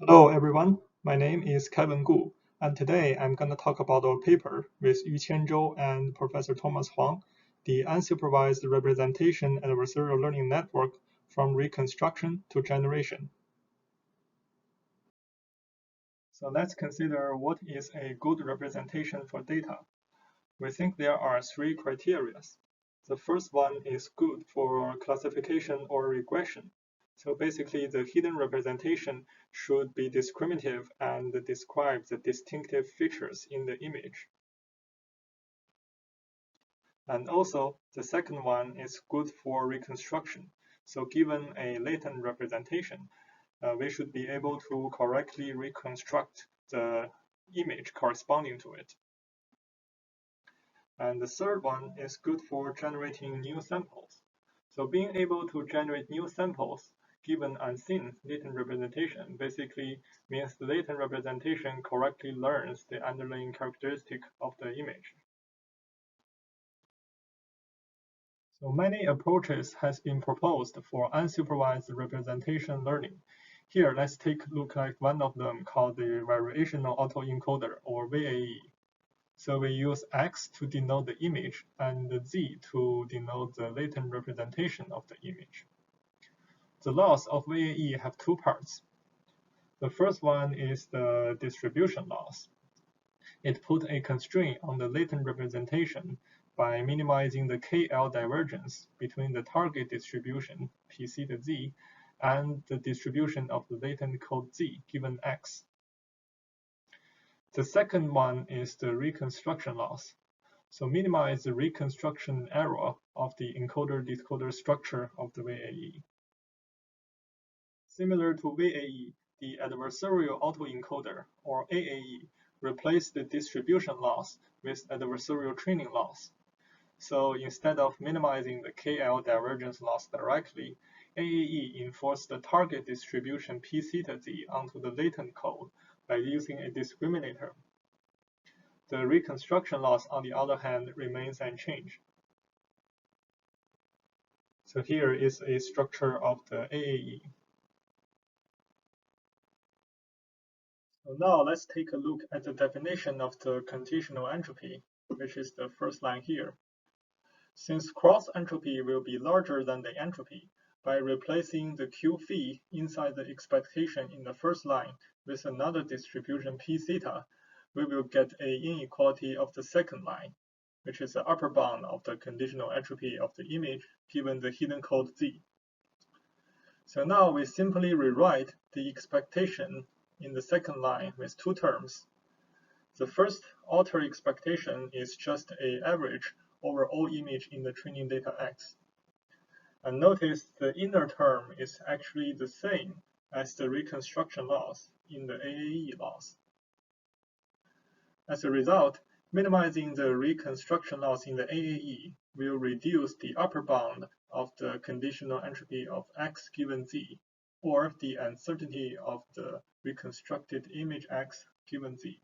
Hello everyone, my name is Kevin Gu, and today I'm going to talk about our paper with Yuqian Zhou and Professor Thomas Huang, the unsupervised representation adversarial learning network from reconstruction to generation. So let's consider what is a good representation for data. We think there are three criteria. The first one is good for classification or regression. So basically, the hidden representation should be discriminative and describe the distinctive features in the image. And also, the second one is good for reconstruction. So given a latent representation, we should be able to correctly reconstruct the image corresponding to it. And the third one is good for generating new samples. So being able to generate new samples given unseen latent representation basically means the latent representation correctly learns the underlying characteristic of the image. So many approaches has been proposed for unsupervised representation learning. Here, let's take a look at one of them called the Variational Autoencoder, or VAE. So we use X to denote the image and Z to denote the latent representation of the image. The laws of VAE have two parts. The first one is the distribution loss. It put a constraint on the latent representation by minimizing the KL divergence between the target distribution, PC to Z, and the distribution of the latent code Z given X. The second one is the reconstruction loss. So minimize the reconstruction error of the encoder-decoder structure of the VAE. Similar to VAE, the adversarial autoencoder, or AAE, replaced the distribution loss with adversarial training loss. So instead of minimizing the KL divergence loss directly, AAE enforced the target distribution P theta Z onto the latent code by using a discriminator. The reconstruction loss, on the other hand, remains unchanged. So here is a structure of the AAE. So now let's take a look at the definition of the conditional entropy, which is the first line here. Since cross entropy will be larger than the entropy, by replacing the Q phi inside the expectation in the first line with another distribution P theta, we will get an inequality of the second line, which is the upper bound of the conditional entropy of the image given the hidden code Z. So now we simply rewrite the expectation in the second line with two terms. The first outer expectation is just an average over all image in the training data X. And notice the inner term is actually the same as the reconstruction loss in the AAE loss. As a result, minimizing the reconstruction loss in the AAE will reduce the upper bound of the conditional entropy of X given Z, or the uncertainty of the reconstructed image X given Z.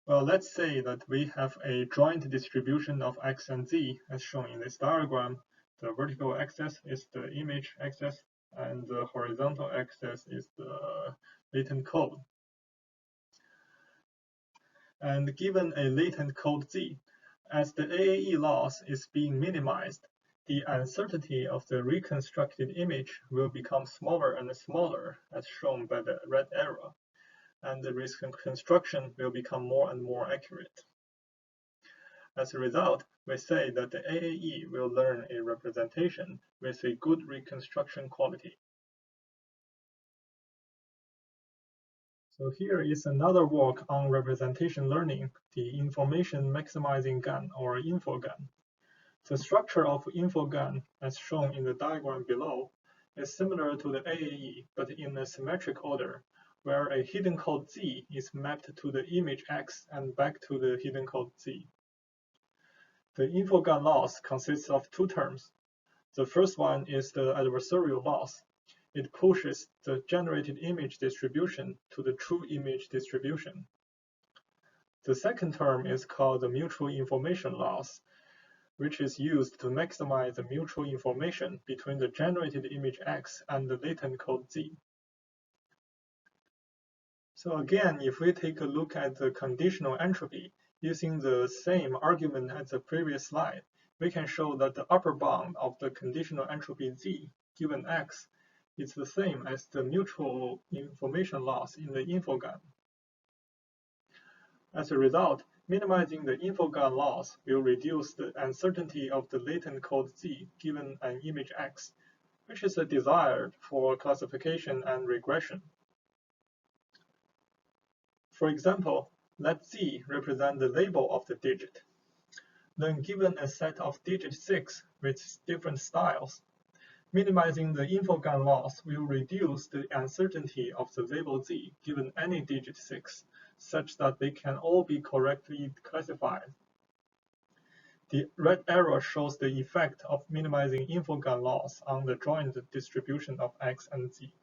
Well, let's say that we have a joint distribution of X and Z as shown in this diagram. The vertical axis is the image axis, and the horizontal axis is the latent code. And given a latent code Z, as the AAE loss is being minimized, the uncertainty of the reconstructed image will become smaller and smaller, as shown by the red arrow, and the reconstruction will become more and more accurate. As a result, we say that the AAE will learn a representation with a good reconstruction quality. So here is another work on representation learning, the information maximizing GAN, or InfoGAN. The structure of InfoGAN, as shown in the diagram below, is similar to the AAE, but in a symmetric order, where a hidden code Z is mapped to the image X and back to the hidden code Z. The InfoGAN loss consists of two terms. The first one is the adversarial loss. It pushes the generated image distribution to the true image distribution. The second term is called the mutual information loss, which is used to maximize the mutual information between the generated image X and the latent code Z. So again, if we take a look at the conditional entropy, using the same argument as the previous slide, we can show that the upper bound of the conditional entropy Z given X is the same as the mutual information loss in the InfoGAN. As a result, minimizing the InfoGAN loss will reduce the uncertainty of the latent code Z given an image X, which is desired for classification and regression. For example, let Z represent the label of the digit. Then given a set of digit 6 with different styles, minimizing the InfoGAN loss will reduce the uncertainty of the label Z given any digit 6, such that they can all be correctly classified. The red arrow shows the effect of minimizing InfoGAN loss on the joint distribution of X and Z.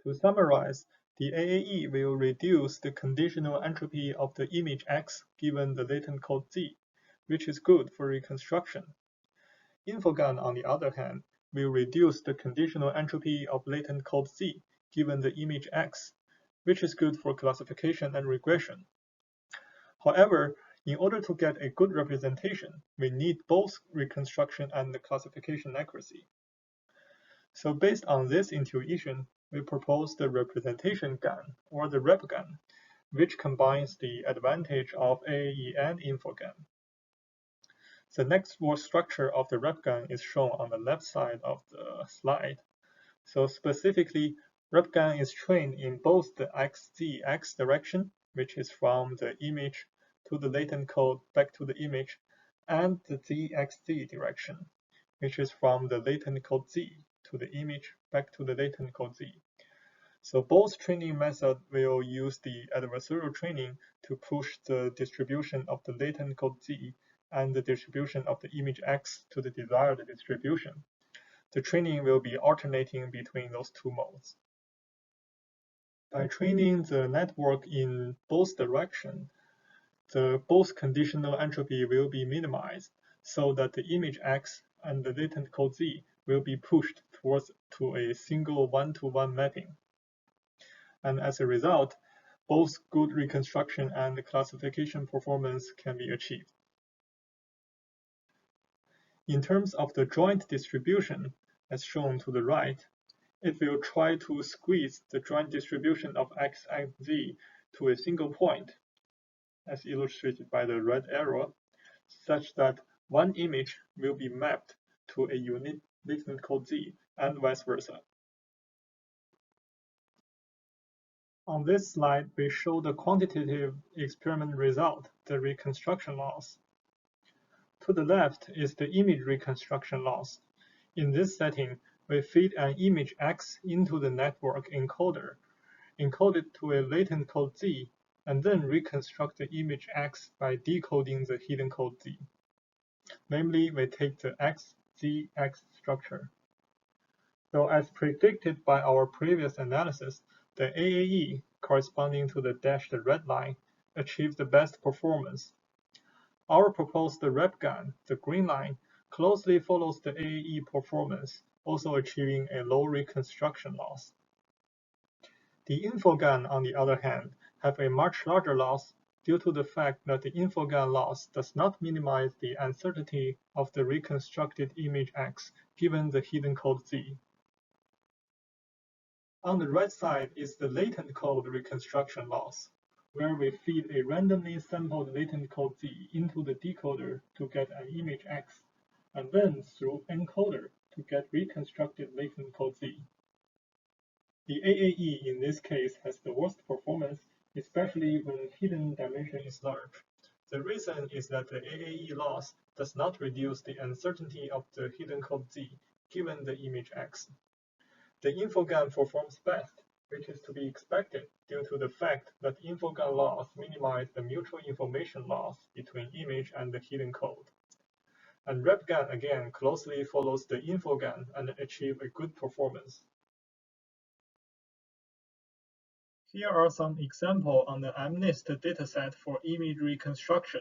To summarize, the AAE will reduce the conditional entropy of the image X given the latent code Z, which is good for reconstruction. InfoGAN, on the other hand, will reduce the conditional entropy of latent code Z given the image X, which is good for classification and regression. However, in order to get a good representation, we need both reconstruction and classification accuracy. So based on this intuition, we propose the representation GAN, or the RepGAN, which combines the advantage of AAE and InfoGAN. The network structure of the RepGAN is shown on the left side of the slide. So specifically, RepGAN is trained in both the XZ-X direction, which is from the image to the latent code back to the image, and the ZXZ direction, which is from the latent code Z to the image back to the latent code Z. So both training methods will use the adversarial training to push the distribution of the latent code Z and the distribution of the image X to the desired distribution. The training will be alternating between those two modes. By training the network in both directions, the both conditional entropy will be minimized so that the image X and the latent code Z will be pushed towards to a single one-to-one mapping. And as a result, both good reconstruction and classification performance can be achieved. In terms of the joint distribution, as shown to the right, it will try to squeeze the joint distribution of X and Z to a single point, as illustrated by the red arrow, such that one image will be mapped to a unique latent code Z and vice versa. On this slide, we show the quantitative experiment result, the reconstruction loss. To the left is the image reconstruction loss. In this setting, we feed an image X into the network encoder, encode it to a latent code Z, and then reconstruct the image X by decoding the hidden code Z. Namely, we take the XZ-X structure. So as predicted by our previous analysis, the AAE, corresponding to the dashed red line, achieved the best performance. Our proposed RepGAN, the green line, closely follows the AAE performance, also achieving a low reconstruction loss. The InfoGAN, on the other hand, have a much larger loss due to the fact that the InfoGAN loss does not minimize the uncertainty of the reconstructed image X given the hidden code Z. On the right side is the latent code reconstruction loss, where we feed a randomly sampled latent code Z into the decoder to get an image X, and then through encoder to get reconstructed latent code Z. The AAE in this case has the worst performance, especially when hidden dimension is large. The reason is that the AAE loss does not reduce the uncertainty of the hidden code Z given the image X. The InfoGAN performs best, which is to be expected due to the fact that InfoGAN loss minimize the mutual information loss between image and the hidden code. And RepGAN again closely follows the InfoGAN and achieve a good performance. Here are some examples on the MNIST dataset for image reconstruction,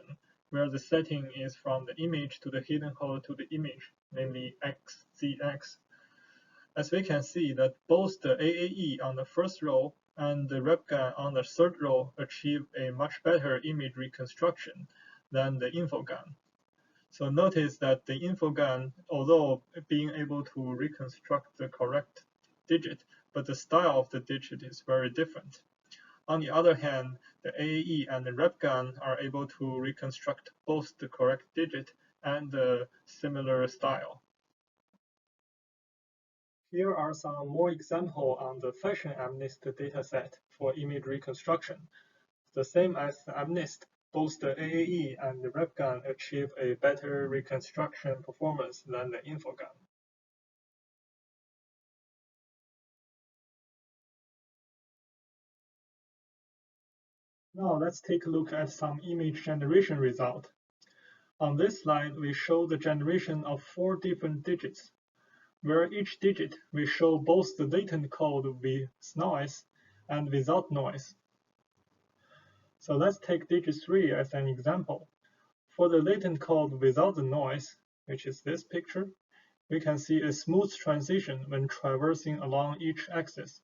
where the setting is from the image to the hidden code to the image, namely XZ-X. As we can see that both the AAE on the first row and the RepGAN on the third row achieve a much better image reconstruction than the InfoGAN. So notice that the InfoGAN, although being able to reconstruct the correct digit, but the style of the digit is very different. On the other hand, the AAE and the RepGAN are able to reconstruct both the correct digit and the similar style. Here are some more examples on the fashion MNIST dataset for image reconstruction. The same as the MNIST, both the AAE and the RepGAN achieve a better reconstruction performance than the InfoGAN. Now let's take a look at some image generation result. On this slide, we show the generation of 4 different digits, where each digit will show both the latent code with noise and without noise. So let's take digit 3 as an example. For the latent code without the noise, which is this picture, we can see a smooth transition when traversing along each axis.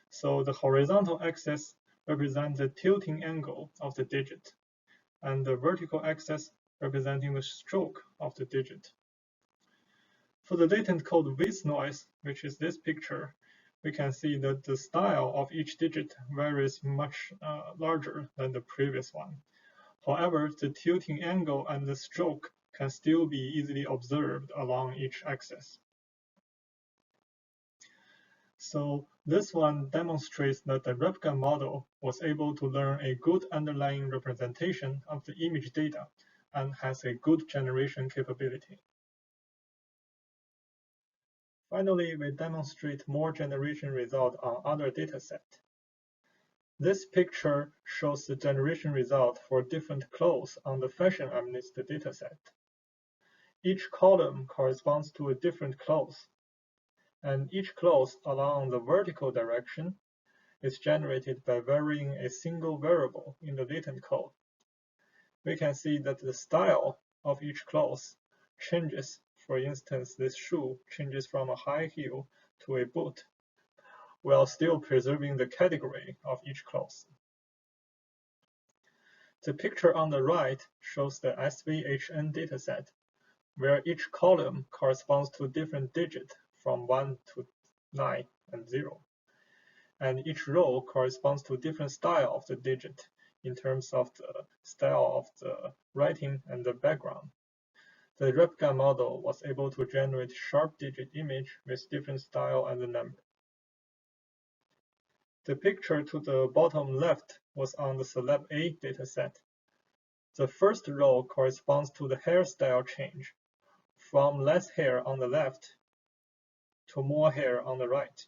So the horizontal axis represents the tilting angle of the digit, and the vertical axis representing the stroke of the digit. For the latent code with noise, which is this picture, we can see that the style of each digit varies much larger than the previous one. However, the tilting angle and the stroke can still be easily observed along each axis. So this one demonstrates that the RepGAN model was able to learn a good underlying representation of the image data and has a good generation capability. Finally, we demonstrate more generation result on other datasets. This picture shows the generation result for different clothes on the fashion MNIST dataset. Each column corresponds to a different cloth, and each cloth along the vertical direction is generated by varying a single variable in the latent code. We can see that the style of each cloth changes. For instance, this shoe changes from a high heel to a boot, while still preserving the category of each cloth. The picture on the right shows the SVHN dataset, where each column corresponds to a different digit from 1 to 9 and 0. And each row corresponds to a different style of the digit in terms of the style of the writing and the background. The RepGAN model was able to generate sharp digit image with different style and the number. The picture to the bottom left was on the Celeb A dataset. The first row corresponds to the hairstyle change, from less hair on the left to more hair on the right.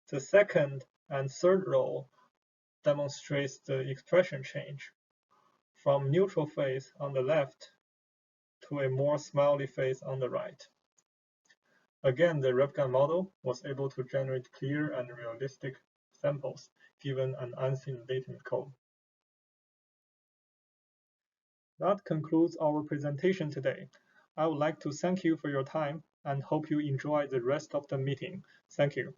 The second and third row demonstrates the expression change, from neutral face on the left to a more smiley face on the right. Again, the RepGAN model was able to generate clear and realistic samples given an unseen latent code. That concludes our presentation today. I would like to thank you for your time and hope you enjoy the rest of the meeting. Thank you.